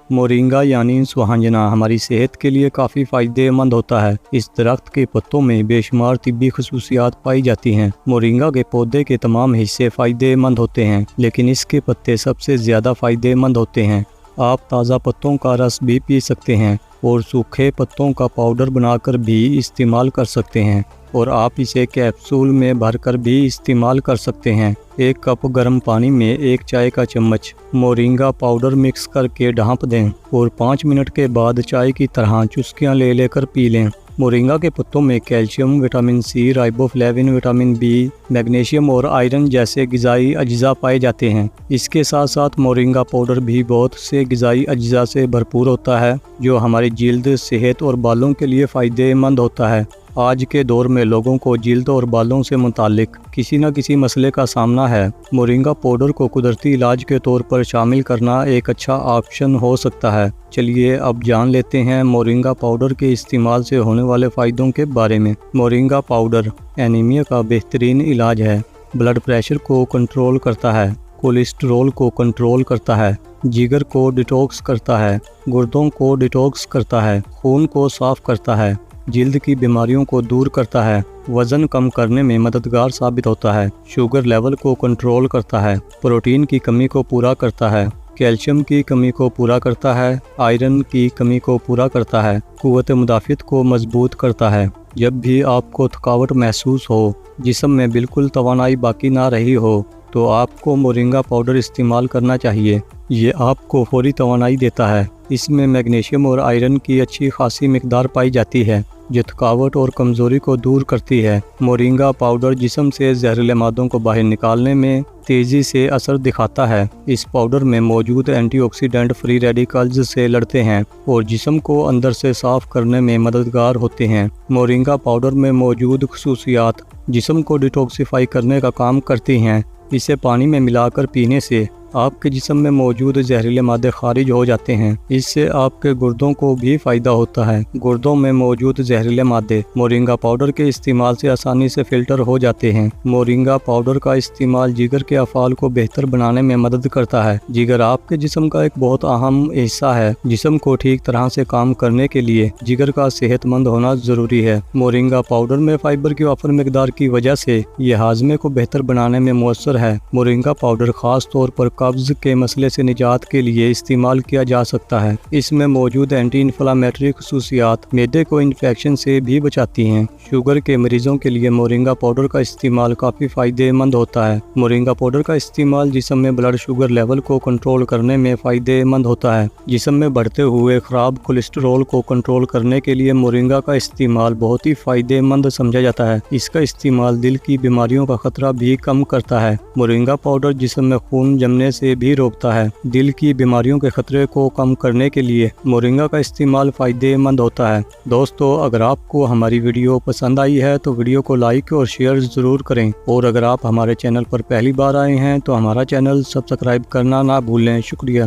Moringa یعنی سوہانجنا ہماری صحت کے لیے کافی فائدہ مند ہوتا ہے۔ اس درخت کے پتوں میں بے شمار طبی خصوصیات پائی جاتی ہیں۔ مورنگا کے پودے کے تمام حصے فائدہ مند ہوتے ہیں، لیکن اس کے پتے سب سے زیادہ فائدہ مند ہوتے ہیں۔ آپ تازہ پتوں کا رس بھی پی سکتے ہیں اور سوکھے پتوں کا پاؤڈر بنا کر بھی استعمال کر سکتے ہیں، اور آپ اسے کیپسول میں بھر کر بھی استعمال کر سکتے ہیں۔ ایک کپ گرم پانی میں 1 چائے کا چمچ مورنگا پاؤڈر مکس کر کے ڈھانپ دیں اور 5 منٹ کے بعد چائے کی طرح چسکیاں لے کر پی لیں۔ مورنگا کے پتوں میں calcium, vitamin C, riboflavin, vitamin B, magnesium اور آئرن جیسے غذائی اجزاء پائے جاتے ہیں۔ اس کے ساتھ ساتھ مورنگا پاؤڈر بھی بہت سے غذائی اجزاء سے بھرپور ہوتا ہے، جو ہماری جلد، صحت اور بالوں کے لیے فائدہ مند ہوتا ہے۔ آج کے دور میں لوگوں کو جلد اور بالوں سے متعلق کسی نہ کسی مسئلے کا سامنا ہے۔ مورنگا پاؤڈر کو قدرتی علاج کے طور پر شامل کرنا ایک اچھا آپشن ہو سکتا ہے۔ چلیے اب جان لیتے ہیں مورنگا پاؤڈر کے استعمال سے ہونے والے فائدوں کے بارے میں۔ مورنگا پاؤڈر اینیمیا کا بہترین علاج ہے۔ بلڈ پریشر کو کنٹرول کرتا ہے، کولیسٹرول کو کنٹرول کرتا ہے، جگر کو ڈیٹاکس کرتا ہے، گردوں کو ڈیٹاکس کرتا ہے، خون کو صاف کرتا ہے، جلد کی بیماریوں کو دور کرتا ہے، وزن کم کرنے میں مددگار ثابت ہوتا ہے، شوگر لیول کو کنٹرول کرتا ہے، پروٹین کی کمی کو پورا کرتا ہے، کیلشیم کی کمی کو پورا کرتا ہے، آئرن کی کمی کو پورا کرتا ہے، قوت مدافعت کو مضبوط کرتا ہے۔ جب بھی آپ کو تھکاوٹ محسوس ہو، جسم میں بالکل توانائی باقی نہ رہی ہو، تو آپ کو مورنگا پاؤڈر استعمال کرنا چاہیے۔ یہ آپ کو فوری توانائی دیتا ہے۔ اس میں میگنیشیم اور آئرن کی اچھی خاصی مقدار پائی جاتی ہے، جو تھکاوٹ اور کمزوری کو دور کرتی ہے۔ مورنگا پاؤڈر جسم سے زہریلے مادوں کو باہر نکالنے میں تیزی سے اثر دکھاتا ہے۔ اس پاؤڈر میں موجود اینٹی آکسیڈنٹ فری ریڈیکلز سے لڑتے ہیں اور جسم کو اندر سے صاف کرنے میں مددگار ہوتے ہیں۔ مورنگا پاؤڈر میں موجود خصوصیات جسم کو ڈیٹاکسیفائی کرنے کا کام کرتی ہیں۔ اسے پانی میں ملا کر پینے سے آپ کے جسم میں موجود زہریلے مادے خارج ہو جاتے ہیں۔ اس سے آپ کے گردوں کو بھی فائدہ ہوتا ہے۔ گردوں میں موجود زہریلے مادے مورنگا پاؤڈر کے استعمال سے آسانی سے فلٹر ہو جاتے ہیں۔ مورنگا پاؤڈر کا استعمال جگر کے افعال کو بہتر بنانے میں مدد کرتا ہے۔ جگر آپ کے جسم کا ایک بہت اہم حصہ ہے۔ جسم کو ٹھیک طرح سے کام کرنے کے لیے جگر کا صحت مند ہونا ضروری ہے۔ مورنگا پاؤڈر میں فائبر کی وافر مقدار کی وجہ سے یہ ہاضمے کو بہتر بنانے میں مؤثر ہے۔ مورنگا پاؤڈر خاص طور پر قبض کے مسئلے سے نجات کے لیے استعمال کیا جا سکتا ہے۔ اس میں موجود اینٹی انفلامیٹری خصوصیات معدے کو انفیکشن سے بھی بچاتی ہیں۔ شوگر کے مریضوں کے لیے مورنگا پاؤڈر کا استعمال کافی فائدہ مند ہوتا ہے۔ مورنگا پاؤڈر کا استعمال جسم میں بلڈ شوگر لیول کو کنٹرول کرنے میں فائدہ مند ہوتا ہے۔ جسم میں بڑھتے ہوئے خراب کولیسٹرول کو کنٹرول کرنے کے لیے مورنگا کا استعمال بہت ہی فائدہ مند سمجھا جاتا ہے۔ اس کا استعمال دل کی بیماریوں کا خطرہ بھی کم کرتا ہے۔ مورنگا پاؤڈر جسم میں خون جمنے سے بھی روکتا ہے۔ دل کی بیماریوں کے خطرے کو کم کرنے کے لیے مورنگا کا استعمال فائدہ مند ہوتا ہے۔ دوستو، اگر آپ کو ہماری ویڈیو پسند آئی ہے تو ویڈیو کو لائک اور شیئر ضرور کریں، اور اگر آپ ہمارے چینل پر پہلی بار آئے ہیں تو ہمارا چینل سبسکرائب کرنا نہ بھولیں۔ شکریہ۔